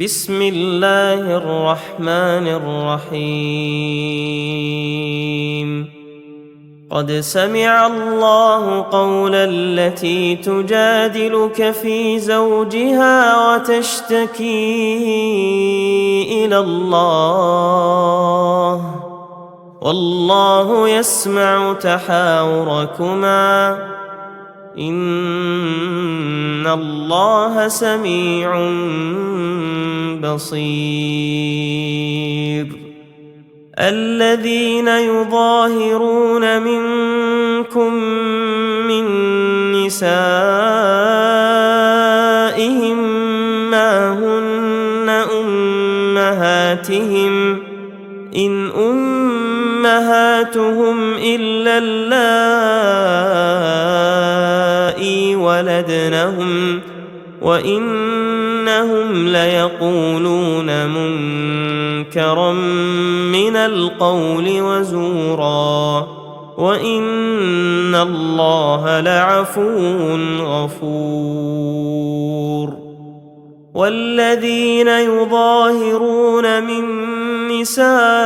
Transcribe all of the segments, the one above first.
بسم الله الرحمن الرحيم قد سمع الله قول التي تجادلك في زوجها وتشتكي إلى الله والله يسمع تحاوركما إن الله سميع بصير الذين يظاهرون منكم من نسائهم ما هن أمهاتهم إن أمهاتهم إلا اللائي ولدنهم وإنهم ليقولون منكرا من القول وزورا وإن الله لعفو غفور والذين يظاهرون من نسائهم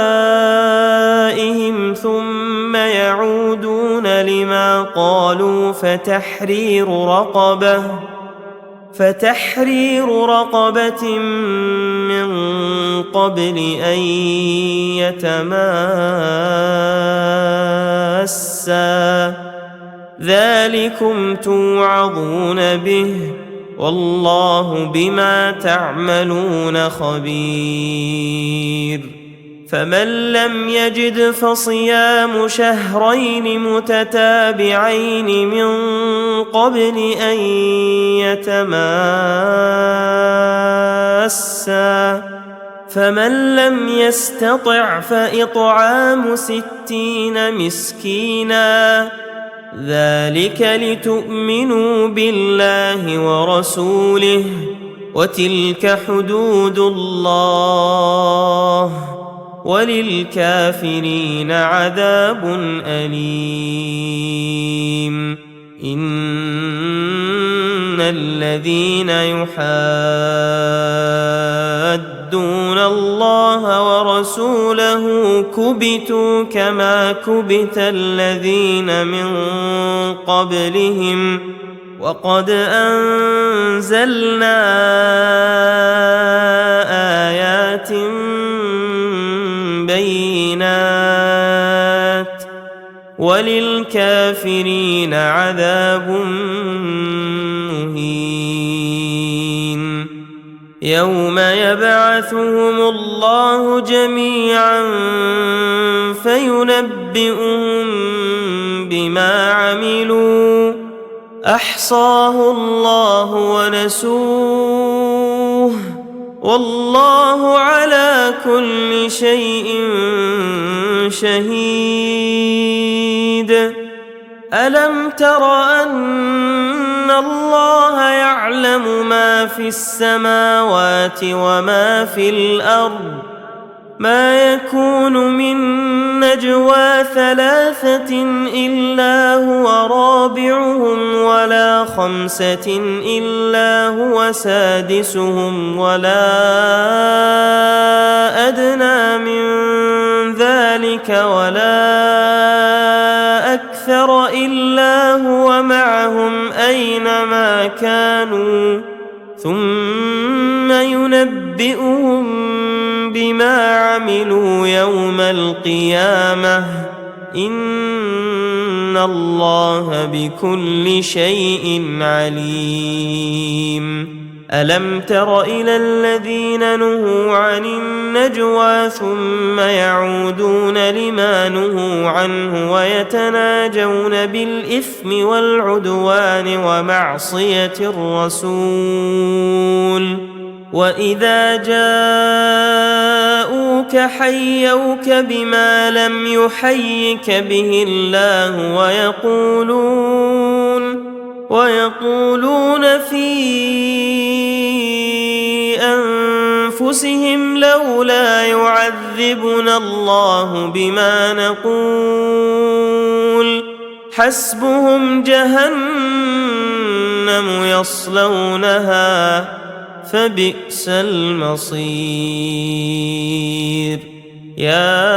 ثم يعودون لما قالوا فتحرير رقبة من قبل أن يتماسا ذلكم توعظون به والله بما تعملون خبير فمن لم يجد فصيام شهرين متتابعين من قبل أن يتماسا فمن لم يستطع فإطعام 60 مسكينا ذلك لتؤمنوا بالله ورسوله وتلك حدود الله وللكافرين عذاب أليم إن الذين يحادون الله ورسوله كبتوا كما كبت الذين من قبلهم وقد أنزلنا آيات بينات وللكافرين عذاب مهين يوم يبعثهم الله جميعا فينبئهم بما عملوا أحصاه الله ونسوه والله على كل شيء شهيد ألم تر أن الله يعلم ما في السماوات وما في الأرض ما يكون من نجوى 3 إلا هو رابعهم ولا 5 إلا هو سادسهم ولا أدنى من ذلك ولا أكثر إلا هو معهم أينما كانوا ثم ينبئهم بما عملوا يوم القيامة إن الله بكل شيء عليم ألم تر إلى الذين نهوا عن النجوى ثم يعودون لما نهوا عنه ويتناجون بالإثم والعدوان ومعصية الرسول وإذا جاءوك حيوك بما لم يحيك به الله ويقولون في أنفسهم لولا يعذبنا الله بما نقول حسبهم جهنم يصلونها فبئس المصير. يا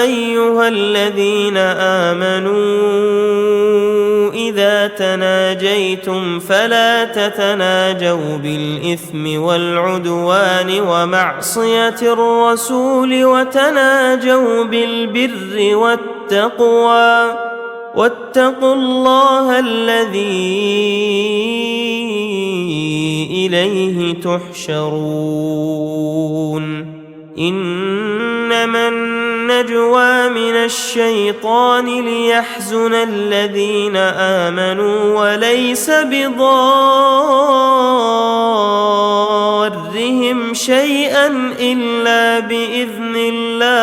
أيها الذين آمنوا إذا تناجيتم فلا تتناجوا بالإثم والعدوان ومعصية الرسول، وتناجوا بالبر والتقوى، واتقوا الله الذي إليه تحشرون. إنما النجوى من الشيطان ليحزن الذين آمنوا وليس بضارهم شيئا إلا بإذن الله،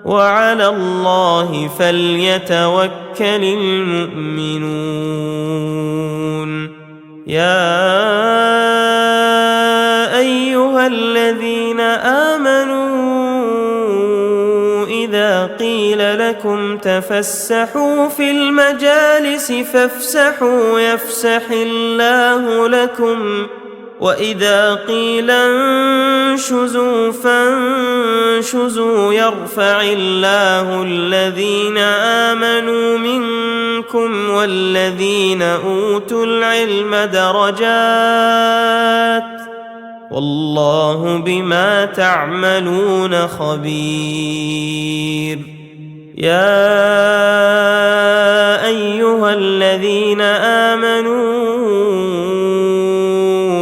وعلى الله فليتوكل المؤمنون. يا أيها الذين آمنوا إذا قيل لكم تفسحوا في المجالس فافسحوا يفسح الله لكم، وإذا قيل انشزوا فانشزوا يرفع الله الذين آمنوا منكم والذين أوتوا العلم درجات، والله بما تعملون خبير. يا أيها الذين آمنوا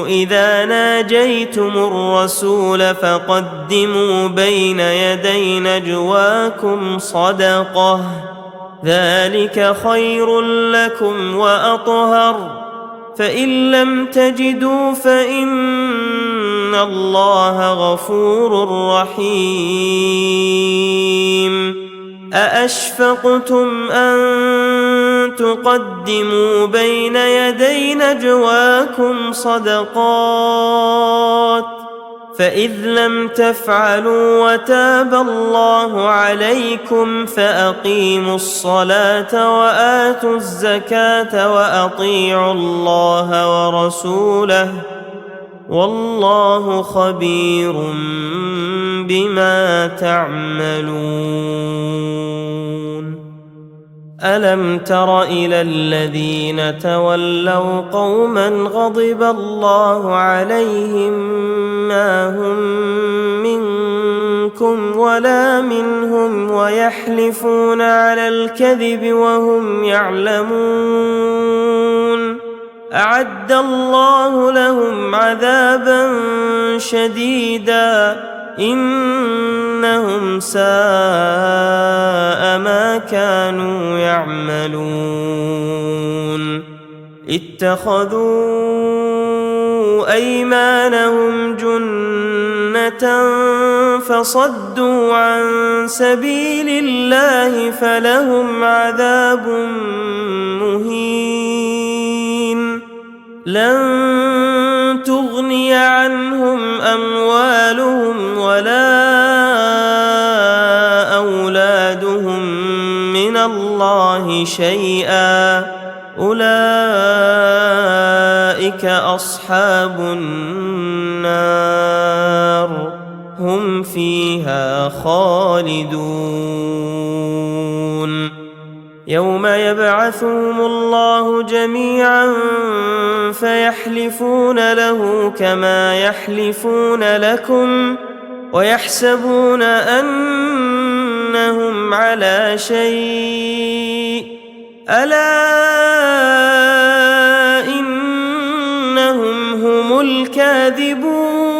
إذا ناجيتم الرسول فقدموا بين يدي نجواكم صدقة، ذلك خير لكم وأطهر، فإن لم تجدوا فإن الله غفور رحيم. أأشفقتم أن تقدموا بين يدي نجواكم صدقات، فإذ لم تفعلوا وتاب الله عليكم فأقيموا الصلاة وآتوا الزكاة وأطيعوا الله ورسوله، والله خبير بما تعملون. ألم تر إلى الذين تولوا قوما غضب الله عليهم ما هم منكم ولا منهم ويحلفون على الكذب وهم يعلمون، أعد الله لهم عذابا شديدا إنهم ساء ما كانوا يعملون. اتخذوا أيمانهم جنة فصدوا عن سبيل الله فلهم عذاب مهين. لن تغني عنهم أموالهم ولا أولادهم من الله شيئا، أولئك أصحاب النار هم فيها خالدون. يوم يبعثهم الله جميعا فيحلفون له كما يحلفون لكم ويحسبون أنهم على شيء، ألا إنهم هم الكاذبون.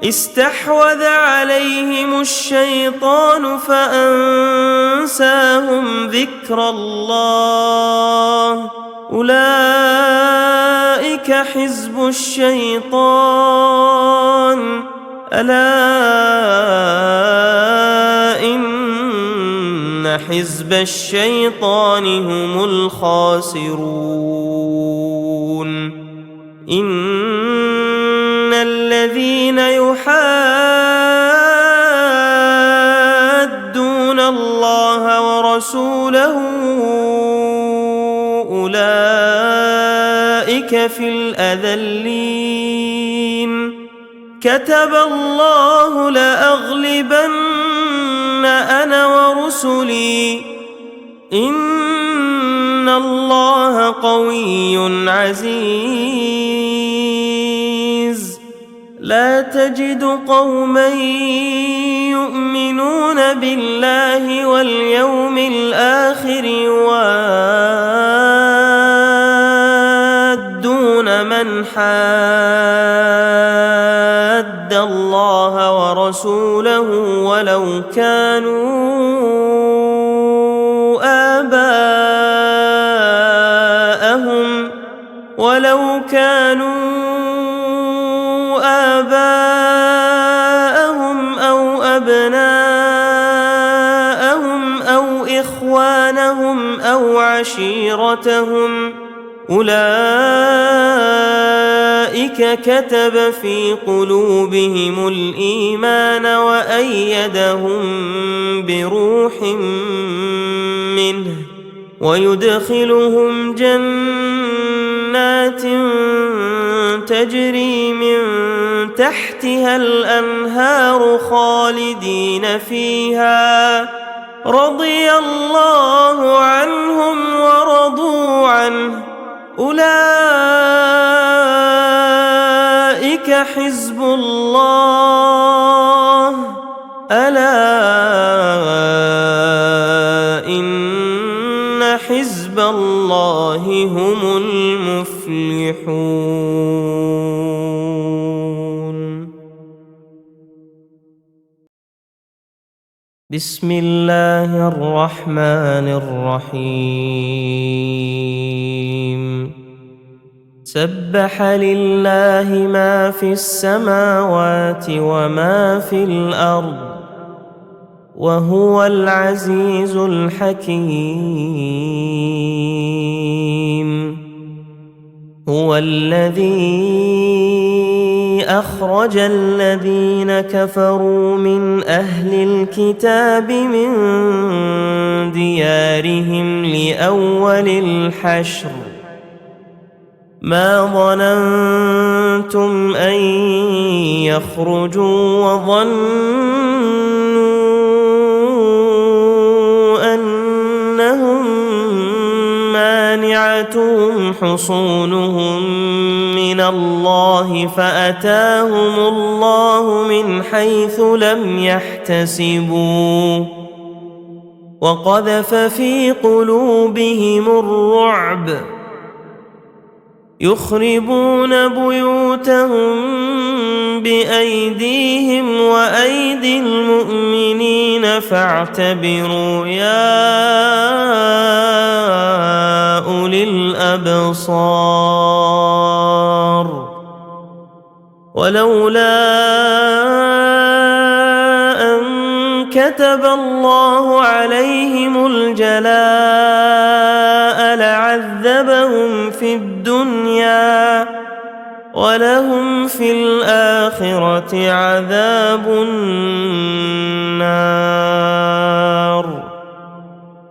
استحوذ عليهم الشيطان فأنساهم ذكر الله، أولئك حزب الشيطان، ألا إن حزب الشيطان هم الخاسرون. إن الذين يحادون الله ورسوله أولئك أولئك في الأذلين كتب الله لأغلبن أنا ورسلي إن الله قوي عزيز لا تجد قوما يؤمنون بالله واليوم الآخر يوادون من حاد الله ورسوله ولو كانوا آباءهم أو أبناءهم أو إخوانهم أو عشيرتهم أولئك كتب في قلوبهم الإيمان وأيدهم بروح منه ويدخلهم جنات تجري من تحتها الأنهار خالدين فيها رضي الله عنهم ورضوا عنه أولئك حزب الله ألا إن حزب الله هم المفلحون. بسم الله الرحمن الرحيم سبح لله ما في السماوات وما في الأرض وهو العزيز الحكيم هو الذي أخرج الذين كفروا من أهل الكتاب من ديارهم لأول الحشر ما ظننتم أن يخرجوا وظنوا أنهم مانعتهم حصونهم من الله فأتاهم الله من حيث لم يحتسبوا وقذف في قلوبهم الرعب يخربون بيوتهم بأيديهم وأيدي المؤمنين فاعتبروا يا أولي الأبصار ولولا أن كتب الله عليهم الجلاء لعذبهم في الدنيا ولهم في الآخرة عذاب النار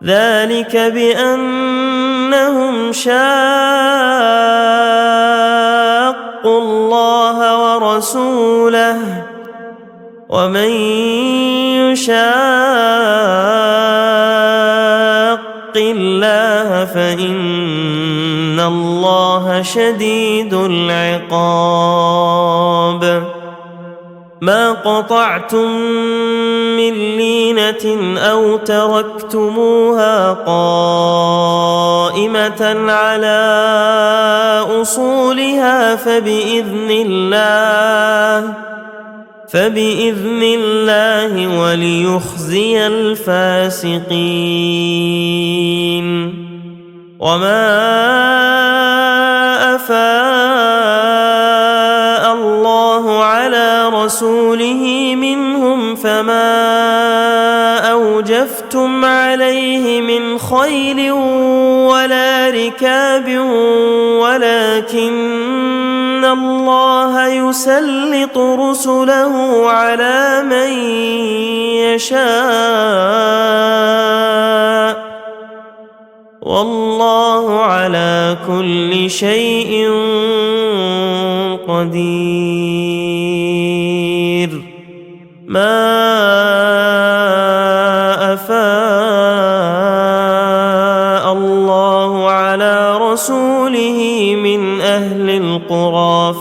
ذلك بأنهم شاقوا الله ورسوله ومن يشاق الله فإن الله شديد العقاب ما قطعتم من لينة أو تركتموها قائمة على أصولها فبإذن الله وليخزي الفاسقين وما أفاء الله على رسوله منهم فما أوجفتم عليه من خيل ولا ركاب ولكن الله يسلط رسله على من يشاء والله على كل شيء قدير. ما أفاء الله على رسوله من أهل القرى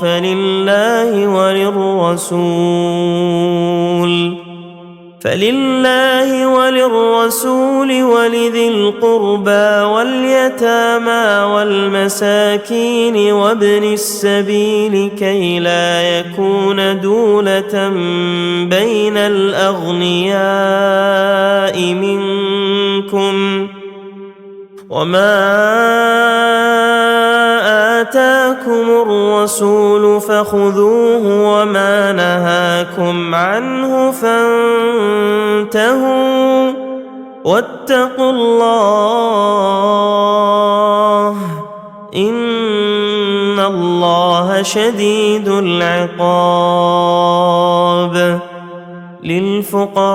فلله وللرسول ولذي القربى واليتامى والمساكين وابن السبيل كي لا يكون دولة بين الأغنياء منكم، وما آتاكم الرسول فخذوه وما نهاكم عنه فانتهوا، واتقوا الله إن الله شديد العقاب. للفقراء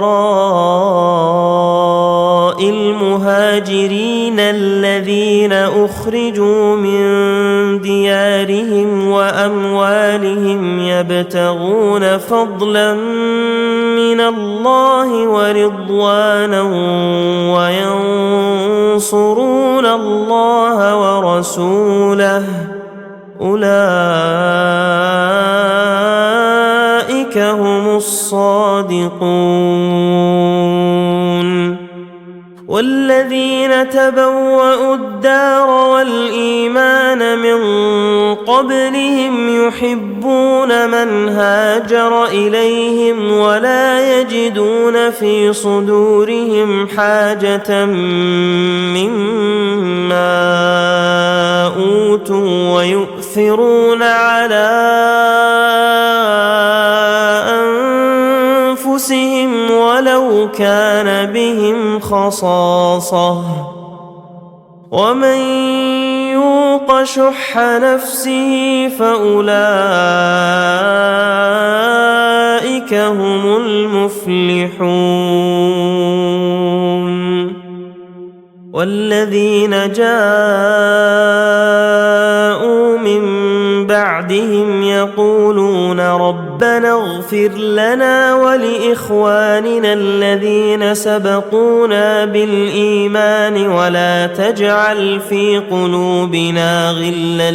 المهاجرين الذين أخرجوا من ديارهم وأموالهم يبتغون فضلا من الله ورضوانا وينصرون الله ورسوله أولئك هم الصادقون. والذين تبوأوا الدار والإيمان من قبلهم يحبون من هاجر إليهم ولا يجدون في صدورهم حاجة مما أوتوا ويؤثرون على أنفسهم ولو كان بهم خصاصة، ومن يوق شح نفسه فأولئك هم المفلحون. والذين جاءوا من بعدهم يقولون ربنا اغفر لنا ولإخواننا الذين سبقونا بالإيمان ولا تجعل في قلوبنا غلا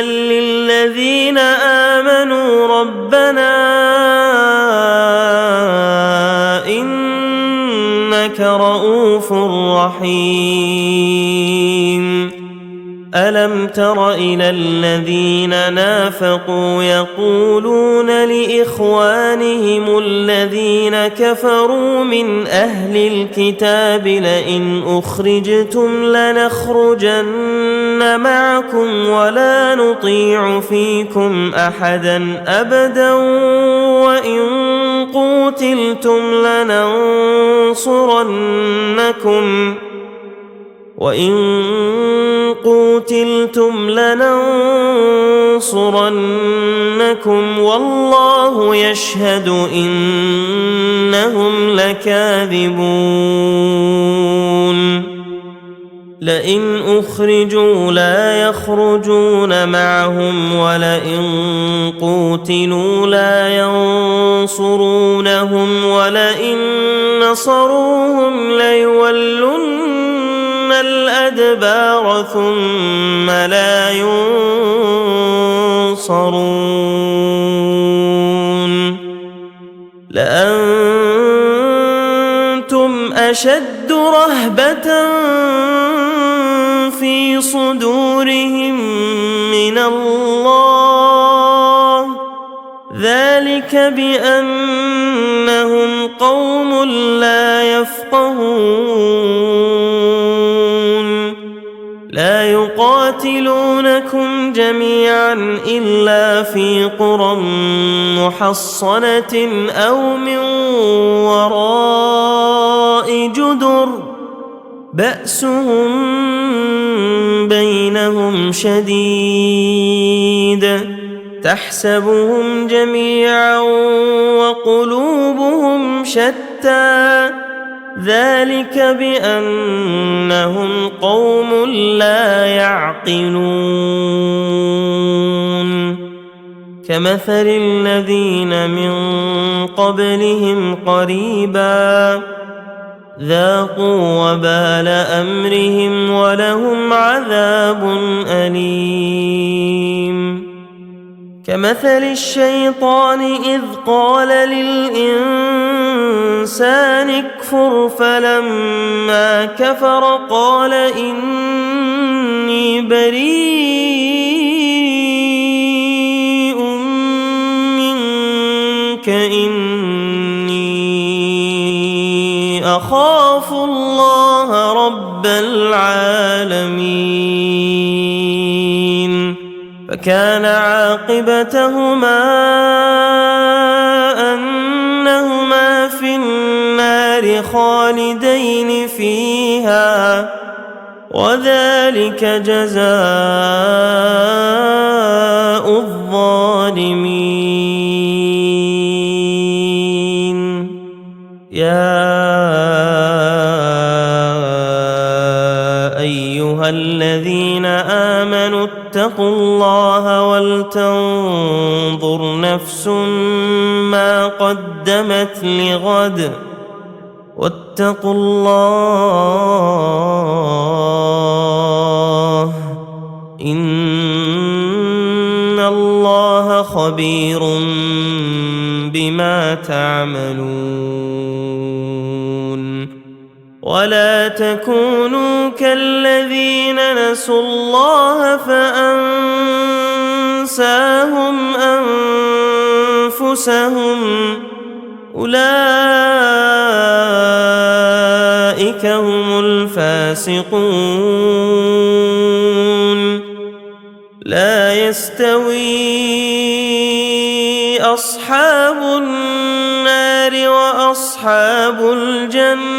للذين آمنوا ربنا إنك رؤوف رحيم. ألم تر إلى الذين نافقوا يقولون لإخوانهم الذين كفروا من أهل الكتاب لئن أخرجتم لنخرجن معكم ولا نطيع فيكم أحدا أبدا وإن قوتلتم لننصرنكم والله يشهد إنهم لكاذبون. لئن أخرجوا لا يخرجون معهم ولئن قوتلوا لا ينصرونهم ولئن نصروهم ليولن الأدبار ثم لا ينصرون. لأنتم أشد رهبة في صدورهم من الله ذلك بأنهم قوم لا يفقهون. لا يقاتلونكم جميعا إلا في قرى محصنة أو من وراء جدر بأسهم بينهم شديد تحسبهم جميعا وقلوبهم شتى ذلك بأنهم قوم لا يعقلون كمثل الذين من قبلهم قريبا ذاقوا وبال أمرهم ولهم عذاب أليم كمثل الشيطان إذ قال للإنسان اكفر فلما كفر قال إني بريء منك إني أخاف الله رب العالمين فكان عاقبتهما أنهما في النار خالدين فيها وذلك جزاء الظالمين يا أيها الذين آمنوا اتقوا الله ولتنظر نفس ما قدمت لغد واتقوا الله إن الله خبير بما تعملون ولا تكونوا كالذين نسوا الله فأنساهم أنفسهم أولئك هم الفاسقون لا يستوي أصحاب النار وأصحاب الجنة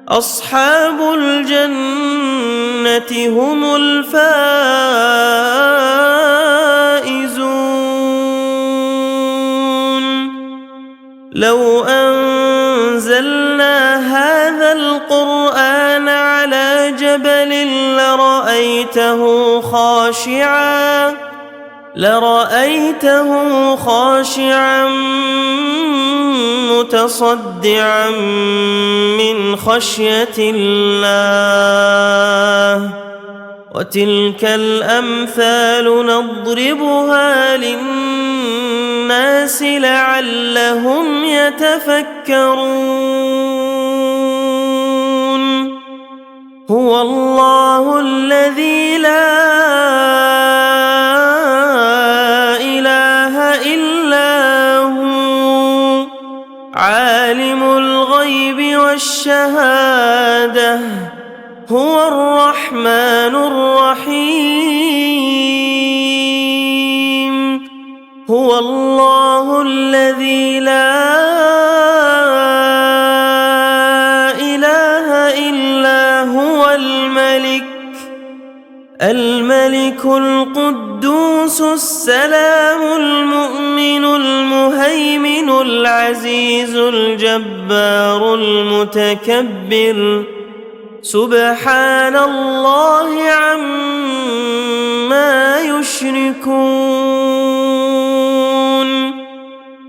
أصحاب الجنة هم الفائزون لو أنزلنا هذا القرآن على جبل لرأيته خاشعا متصدعا من خشية الله وتلك الأمثال نضربها للناس لعلهم يتفكرون هو الله الذي لا إله إلا هو عالم الغيب والشهادة هو الرحمن الرحيم هو الله الذي لا إله إلا هو الملك القدوس السلام المؤمن المهيمن العزيز الجبار المتكبر سبحان الله عما يشركون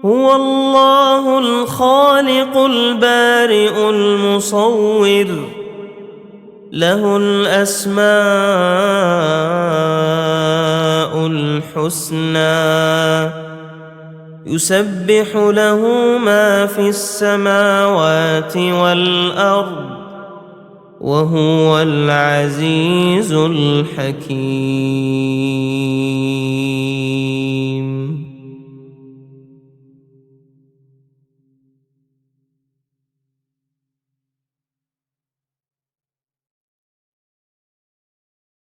هو الله الخالق البارئ المصور له الأسماء الحسنى يسبح له ما في السماوات والأرض وهو العزيز الحكيم.